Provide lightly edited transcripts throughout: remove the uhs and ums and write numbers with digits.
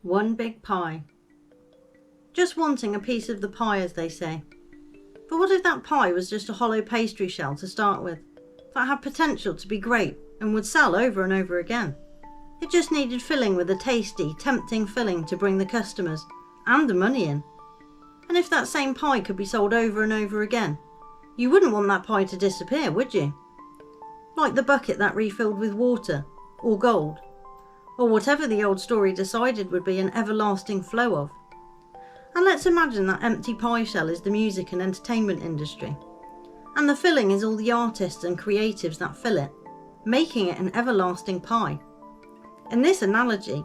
One big pie. Just wanting a piece of the pie, as they say. But what if that pie was just a hollow pastry shell to start with, that had potential to be great and would sell over and over again? It just needed filling with a tasty, tempting filling to bring the customers and the money in. And if that same pie could be sold over and over again, you wouldn't want that pie to disappear, would you? Like the bucket that refilled with water, or gold, or whatever the old story decided would be an everlasting flow of. And let's imagine that empty pie shell is the music and entertainment industry, and the filling is all the artists and creatives that fill it, making it an everlasting pie. In this analogy,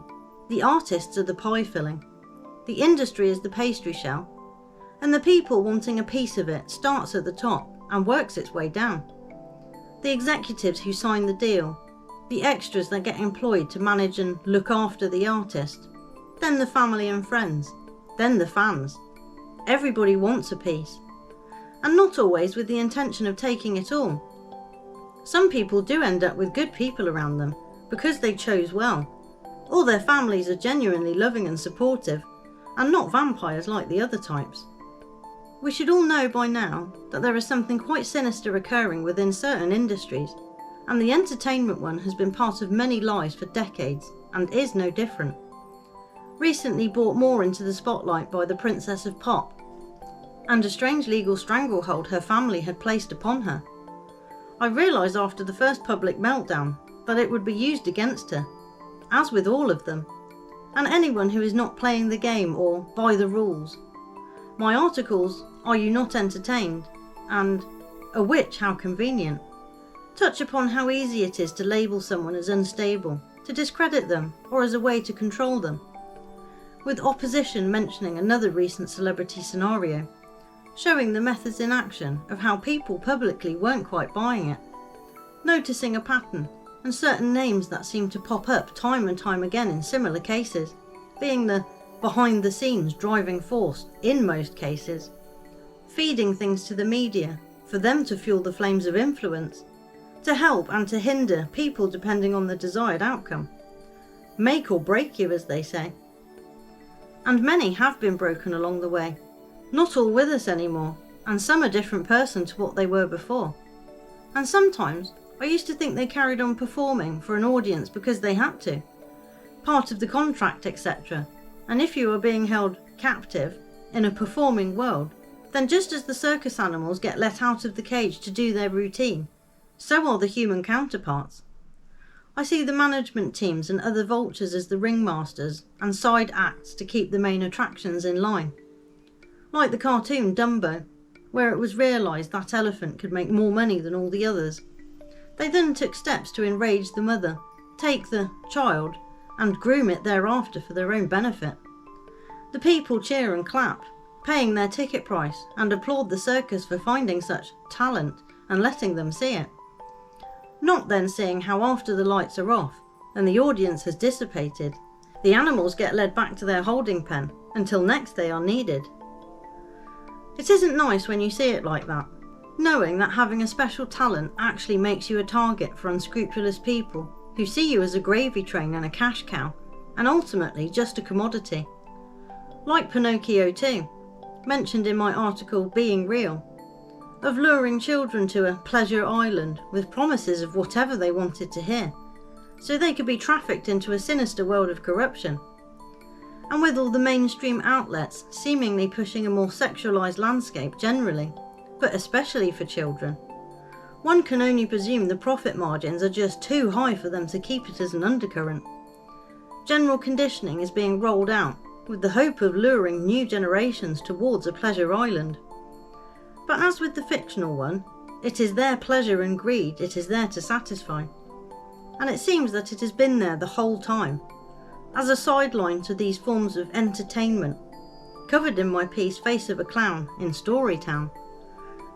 the artists are the pie filling, the industry is the pastry shell, and the people wanting a piece of it starts at the top and works its way down. The executives who sign the deal, the extras that get employed to manage and look after the artist, then the family and friends, then the fans. Everybody wants a piece, and not always with the intention of taking it all. Some people do end up with good people around them because they chose well, or their families are genuinely loving and supportive, and not vampires like the other types. We should all know by now that there is something quite sinister occurring within certain industries, and the entertainment one has been part of many lives for decades and is no different. Recently brought more into the spotlight by the Princess of Pop, and a strange legal stranglehold her family had placed upon her. I realised after the first public meltdown that it would be used against her, as with all of them, and anyone who is not playing the game or by the rules. My articles, Are You Not Entertained? And A Witch, How Convenient, touch upon how easy it is to label someone as unstable, to discredit them, or as a way to control them, with opposition mentioning another recent celebrity scenario, showing the methods in action of how people publicly weren't quite buying it, noticing a pattern and certain names that seem to pop up time and time again in similar cases, being the behind the scenes driving force in most cases, feeding things to the media for them to fuel the flames of influence, to help and to hinder people depending on the desired outcome. Make or break you, as they say. And many have been broken along the way, not all with us anymore, and some a different person to what they were before. And sometimes I used to think they carried on performing for an audience because they had to, part of the contract, etc. And if you are being held captive in a performing world, then just as the circus animals get let out of the cage to do their routine, so are the human counterparts. I see the management teams and other vultures as the ringmasters and side acts to keep the main attractions in line. Like the cartoon Dumbo, where it was realised that elephant could make more money than all the others. They then took steps to enrage the mother, take the child, and groom it thereafter for their own benefit. The people cheer and clap, paying their ticket price, and applaud the circus for finding such talent and letting them see it. Not then seeing how after the lights are off and the audience has dissipated, the animals get led back to their holding pen until next they are needed. It isn't nice when you see it like that, knowing that having a special talent actually makes you a target for unscrupulous people who see you as a gravy train and a cash cow, and ultimately just a commodity. Like Pinocchio too, mentioned in my article Being Real, of luring children to a pleasure island with promises of whatever they wanted to hear, so they could be trafficked into a sinister world of corruption. And with all the mainstream outlets seemingly pushing a more sexualised landscape generally, but especially for children, one can only presume the profit margins are just too high for them to keep it as an undercurrent. General conditioning is being rolled out with the hope of luring new generations towards a pleasure island. But as with the fictional one, it is their pleasure and greed it is there to satisfy. And it seems that it has been there the whole time, as a sideline to these forms of entertainment, covered in my piece Face of a Clown in Storytown,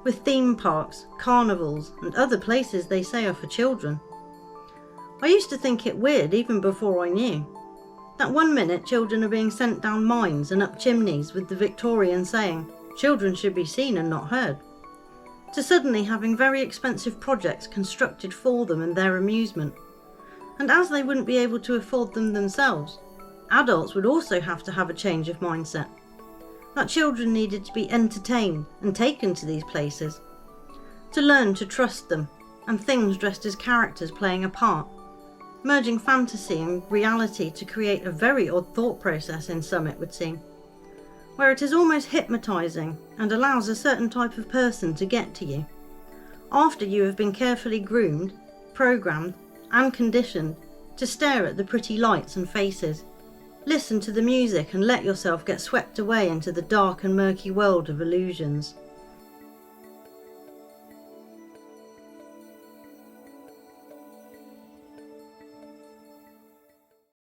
with theme parks, carnivals and other places they say are for children. I used to think it weird even before I knew, that one minute children are being sent down mines and up chimneys with the Victorian saying, children should be seen and not heard, to suddenly having very expensive projects constructed for them and their amusement, and as they wouldn't be able to afford them themselves, Adults would also have to have a change of mindset. That children needed to be entertained and taken to these places, to learn to trust them, and things dressed as characters playing a part, merging fantasy and reality to create a very odd thought process in some, it would seem, where it is almost hypnotising and allows a certain type of person to get to you, after you have been carefully groomed, programmed and conditioned to stare at the pretty lights and faces, listen to the music and let yourself get swept away into the dark and murky world of illusions.